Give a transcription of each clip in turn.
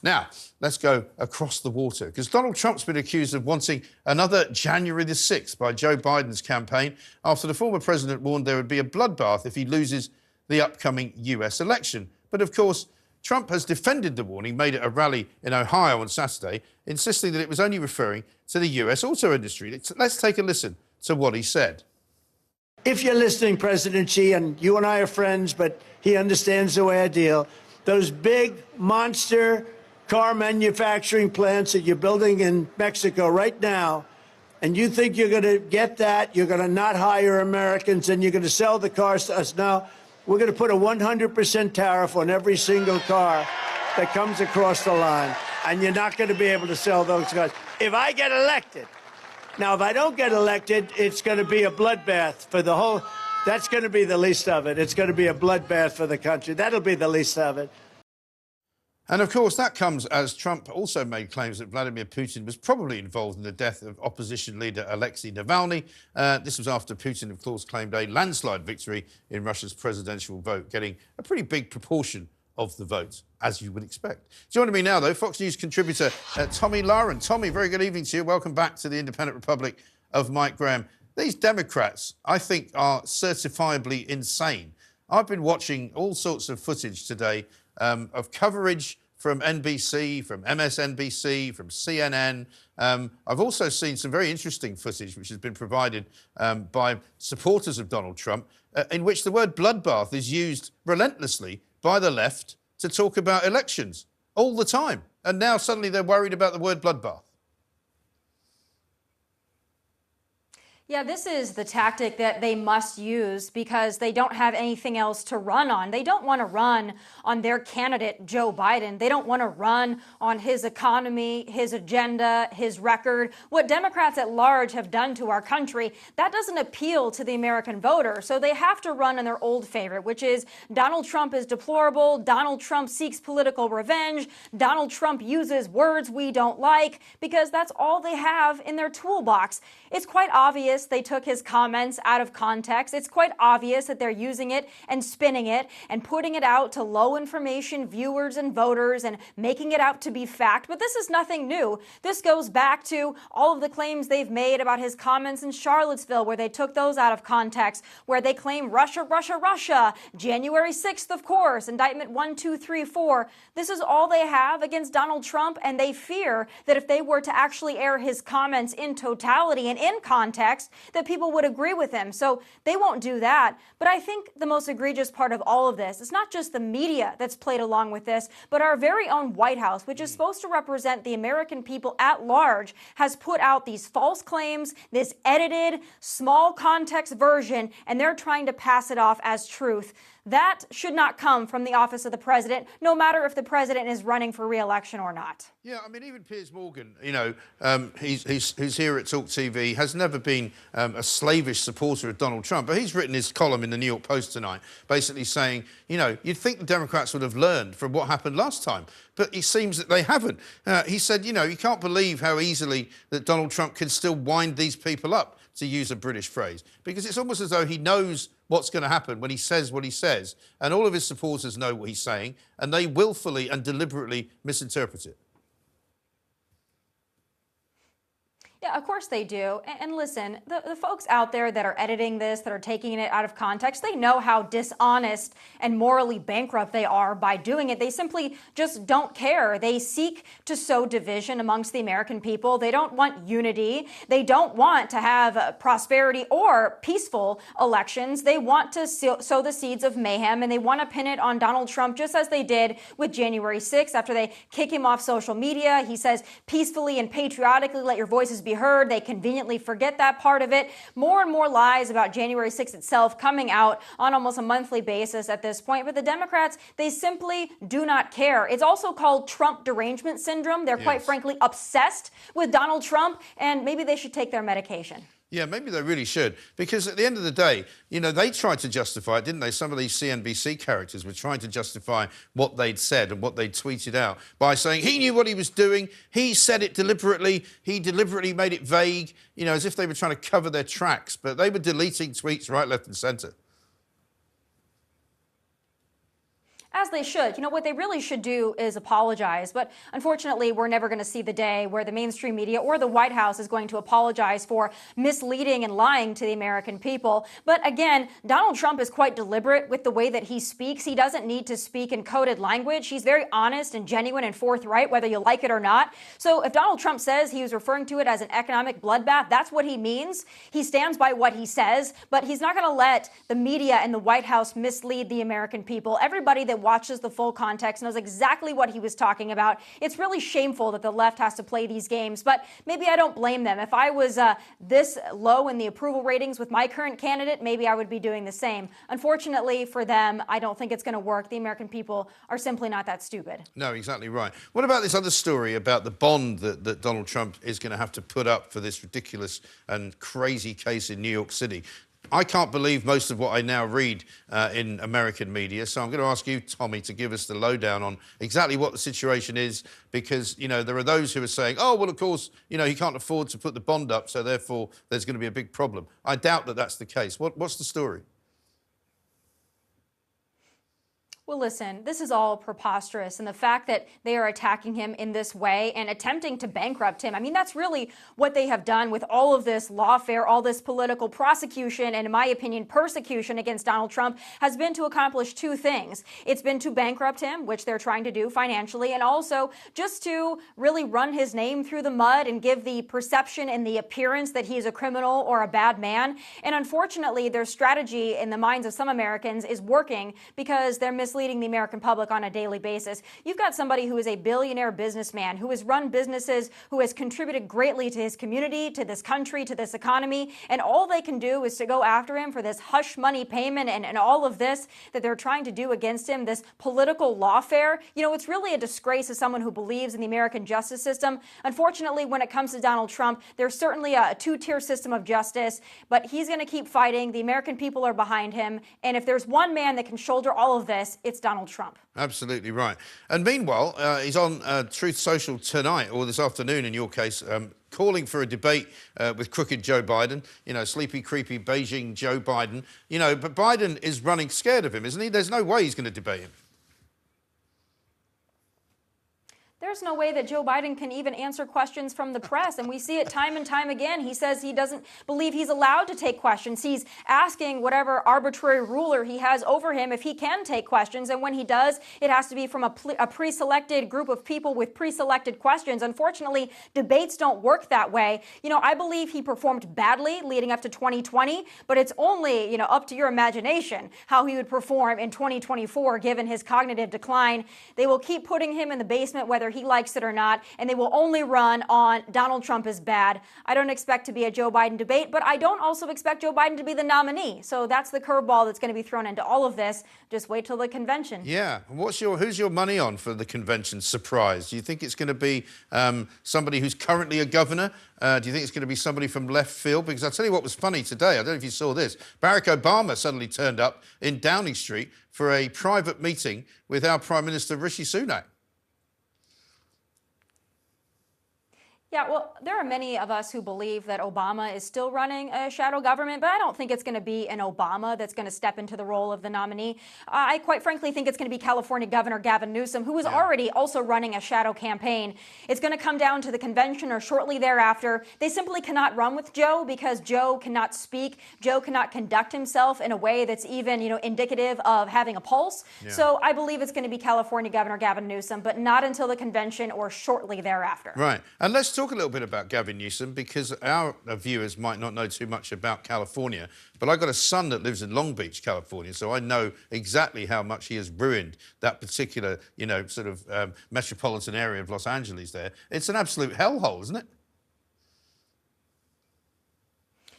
Now, let's go across the water, because Donald Trump's been accused of wanting another January the 6th by Joe Biden's campaign after the former president warned there would be a bloodbath if he loses the upcoming US election. But of course, Trump has defended the warning made at a rally in Ohio on Saturday, insisting that it was only referring to the US auto industry. Let's take a listen to what he said. If you're listening, President Xi, and you and I are friends, but he understands the way I deal, those big monster car manufacturing plants that you're building in Mexico right now, and you think you're going to get that, you're going to not hire Americans, and you're going to sell the cars to us. Now, we're going to put a 100% tariff on every single car that comes across the line, and you're not going to be able to sell those cars. If I get elected, now, if I don't get elected, it's going to be a bloodbath for the whole, that's going to be the least of it. It's going to be a bloodbath for the country. That'll be the least of it. And of course, that comes as Trump also made claims that Vladimir Putin was probably involved in the death of opposition leader Alexei Navalny. This was after Putin, of course, claimed a landslide victory in Russia's presidential vote, getting a pretty big proportion of the vote, as you would expect. Joining me now, though, Fox News contributor Tommy Lauren. Tommy, very good evening to you. Welcome back to the Independent Republic of Mike Graham. These Democrats, I think, are certifiably insane. I've been watching all sorts of footage today of coverage from NBC, from MSNBC, from CNN. I've also seen some very interesting footage which has been provided by supporters of Donald Trump, in which the word bloodbath is used relentlessly by the left to talk about elections all the time. And now suddenly they're worried about the word bloodbath. Yeah, this is the tactic that they must use because they don't have anything else to run on. They don't want to run on their candidate, Joe Biden. They don't want to run on his economy, his agenda, his record. What Democrats at large have done to our country, that doesn't appeal to the American voter. So they have to run on their old favorite, which is Donald Trump is deplorable. Donald Trump seeks political revenge. Donald Trump uses words we don't like, because that's all they have in their toolbox. It's quite obvious they took his comments out of context. It's quite obvious that they're using it and spinning it and putting it out to low information viewers and voters and making it out to be fact. But this is nothing new. This goes back to all of the claims they've made about his comments in Charlottesville, where they took those out of context, where they claim Russia, Russia, Russia, January 6th, of course, indictment 1, 2, 3, 4. This is all they have against Donald Trump, and they fear that if they were to actually air his comments in totality and in context, that people would agree with him. So they won't do that. But I think the most egregious part of all of this is not just the media that's played along with this, but our very own White House, which is supposed to represent the American people at large, has put out these false claims, this edited, small context version, and they're trying to pass it off as truth. That should not come from the office of the president, no matter if the president is running for re-election or not. Yeah, I mean, even Piers Morgan, you know, who's here at TalkTV, has never been a slavish supporter of Donald Trump, but he's written his column in the New York Post tonight, basically saying, you know, you'd think the Democrats would have learned from what happened last time, but it seems that they haven't. He said, you know, you can't believe how easily that Donald Trump can still wind these people up, to use a British phrase, because it's almost as though he knows what's going to happen when he says what he says, and all of his supporters know what he's saying, and they willfully and deliberately misinterpret it. Yeah, of course they do. And listen, the folks out there that are editing this, that are taking it out of context, they know how dishonest and morally bankrupt they are by doing it. They simply just don't care. They seek to sow division amongst the American people. They don't want unity. They don't want to have prosperity or peaceful elections. They want to sow the seeds of mayhem, and they want to pin it on Donald Trump, just as they did with January 6th. After they kick him off social media, he says, peacefully and patriotically, let your voices be heard. They conveniently forget that part of it. More and more lies about January 6th itself coming out on almost a monthly basis at this point. But the Democrats, they simply do not care. It's also called Trump derangement syndrome. They're quite frankly obsessed with Donald Trump, and maybe they should take their medication. Yeah, maybe they really should, because at the end of the day, you know, they tried to justify it, didn't they? Some of these CNBC characters were trying to justify what they'd said and what they'd tweeted out by saying he knew what he was doing, he said it deliberately, he deliberately made it vague, you know, as if they were trying to cover their tracks, but they were deleting tweets right, left and centre. As they should. You know, what they really should do is apologize. But unfortunately, we're never going to see the day where the mainstream media or the White House is going to apologize for misleading and lying to the American people. But again, Donald Trump is quite deliberate with the way that he speaks. He doesn't need to speak in coded language. He's very honest and genuine and forthright, whether you like it or not. So if Donald Trump says he was referring to it as an economic bloodbath, that's what he means. He stands by what he says, but he's not going to let the media and the White House mislead the American people. Everybody that watches the full context knows exactly what he was talking about. It's really shameful that the left has to play these games, but maybe I don't blame them. If I was this low in the approval ratings with my current candidate, maybe I would be doing the same. Unfortunately for them, I don't think it's going to work. The American people are simply not that stupid. No, exactly right. What about this other story about the bond that Donald Trump is going to have to put up for this ridiculous and crazy case in New York City? I can't believe most of what I now read in American media, so I'm going to ask you, Tommy, to give us the lowdown on exactly what the situation is, because, you know, there are those who are saying, oh, well, of course, you know, he can't afford to put the bond up, so therefore there's going to be a big problem. I doubt that that's the case. What's the story? Well, listen, this is all preposterous, and the fact that they are attacking him in this way and attempting to bankrupt him, I mean, that's really what they have done with all of this lawfare, all this political prosecution, and in my opinion, persecution against Donald Trump has been to accomplish two things. It's been to bankrupt him, which they're trying to do financially, and also just to really run his name through the mud and give the perception and the appearance that he is a criminal or a bad man. And unfortunately, their strategy in the minds of some Americans is working because they're misleading the American public on a daily basis. You've got somebody who is a billionaire businessman, who has run businesses, who has contributed greatly to his community, to this country, to this economy, and all they can do is to go after him for this hush money payment and all of this that they're trying to do against him, this political lawfare. You know, it's really a disgrace as someone who believes in the American justice system. Unfortunately, when it comes to Donald Trump, there's certainly a two-tier system of justice, but he's going to keep fighting. The American people are behind him, and if there's one man that can shoulder all of this, it's Donald Trump. Absolutely right. And meanwhile, he's on Truth Social tonight, or this afternoon in your case, calling for a debate with crooked Joe Biden, you know, sleepy, creepy Beijing Joe Biden. You know, but Biden is running scared of him, isn't he? There's no way he's going to debate him. There's no way that Joe Biden can even answer questions from the press, and we see it time and time again. He says he doesn't believe he's allowed to take questions. He's asking whatever arbitrary ruler he has over him if he can take questions, and when he does, it has to be from a pre-selected group of people with pre-selected questions. Unfortunately, debates don't work that way. You know, I believe he performed badly leading up to 2020, but it's only, you know, up to your imagination how he would perform in 2024 given his cognitive decline. They will keep putting him in the basement whether he likes it or not, and they will only run on Donald Trump is bad. I don't expect to be a Joe Biden debate, but I don't also expect Joe Biden to be the nominee. So that's the curveball that's going to be thrown into all of this. Just wait till the convention. Yeah. Who's your money on for the convention surprise? Do you think it's going to be somebody who's currently a governor? Do you think it's going to be somebody from left field? Because I'll tell you what was funny today. I don't know if you saw this. Barack Obama suddenly turned up in Downing Street for a private meeting with our Prime Minister Rishi Sunak. Yeah, well, there are many of us who believe that Obama is still running a shadow government, but I don't think it's going to be an Obama that's going to step into the role of the nominee. I quite frankly think it's going to be California Governor Gavin Newsom, who is already also running a shadow campaign. It's going to come down to the convention or shortly thereafter. They simply cannot run with Joe because Joe cannot speak. Joe cannot conduct himself in a way that's even, you know, indicative of having a pulse. Yeah. So I believe it's going to be California Governor Gavin Newsom, but not until the convention or shortly thereafter. Right. And let's talk a little bit about Gavin Newsom, because our viewers might not know too much about California, but I've got a son that lives in Long Beach, California, so I know exactly how much he has ruined that particular, you know, sort of metropolitan area of Los Angeles there. It's an absolute hellhole, isn't it?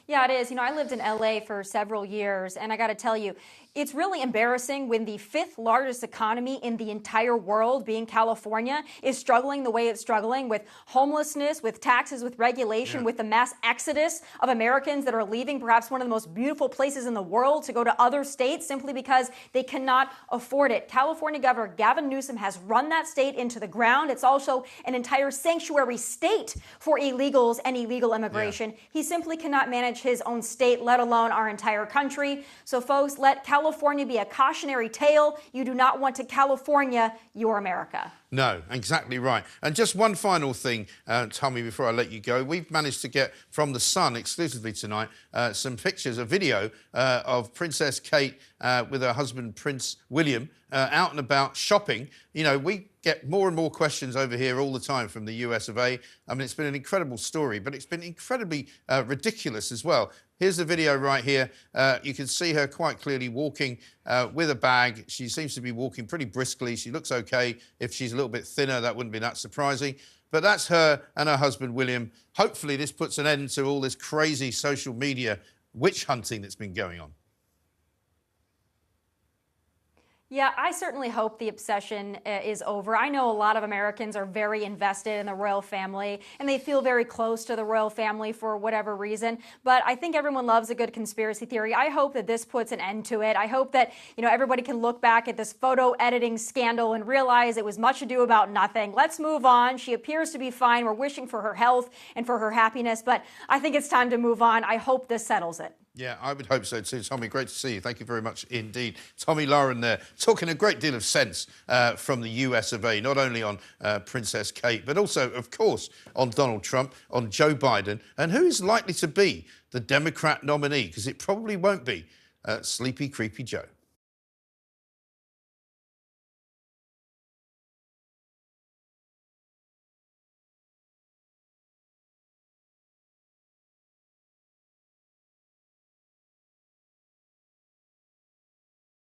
Yeah, it is. You know, I lived in LA for several years, and I got to tell you, it's really embarrassing when the fifth largest economy in the entire world, being California, is struggling the way it's struggling with homelessness, with taxes, with regulation, with the mass exodus of Americans that are leaving perhaps one of the most beautiful places in the world to go to other states simply because they cannot afford it. California Governor Gavin Newsom has run that state into the ground. It's also an entire sanctuary state for illegals and illegal immigration. He simply cannot manage manage his own state, let alone our entire country. So folks, let California be a cautionary tale. You do not want to California your America. No, exactly right. And just one final thing, Tommy, before I let you go. We've managed to get from The Sun exclusively tonight some pictures, a video of Princess Kate with her husband, Prince William, out and about shopping. You know, we get more and more questions over here all the time from the US of A. I mean, it's been an incredible story, but it's been incredibly ridiculous as well. Here's the video right here. You can see her quite clearly walking with a bag. She seems to be walking pretty briskly. She looks okay. If she's a little bit thinner, that wouldn't be that surprising. But that's her and her husband, William. Hopefully this puts an end to all this crazy social media witch hunting that's been going on. Yeah, I certainly hope the obsession is over. I know a lot of Americans are very invested in the royal family and they feel very close to the royal family for whatever reason. But I think everyone loves a good conspiracy theory. I hope that this puts an end to it. I hope that, you know, everybody can look back at this photo editing scandal and realize it was much ado about nothing. Let's move on. She appears to be fine. We're wishing for her health and for her happiness, but I think it's time to move on. I hope this settles it. Yeah, I would hope so too. Tommy, great to see you. Thank you very much indeed. Tommy Lauren there, talking a great deal of sense from the US of A, not only on Princess Kate, but also, of course, on Donald Trump, on Joe Biden, and who is likely to be the Democrat nominee, because it probably won't be Sleepy Creepy Joe.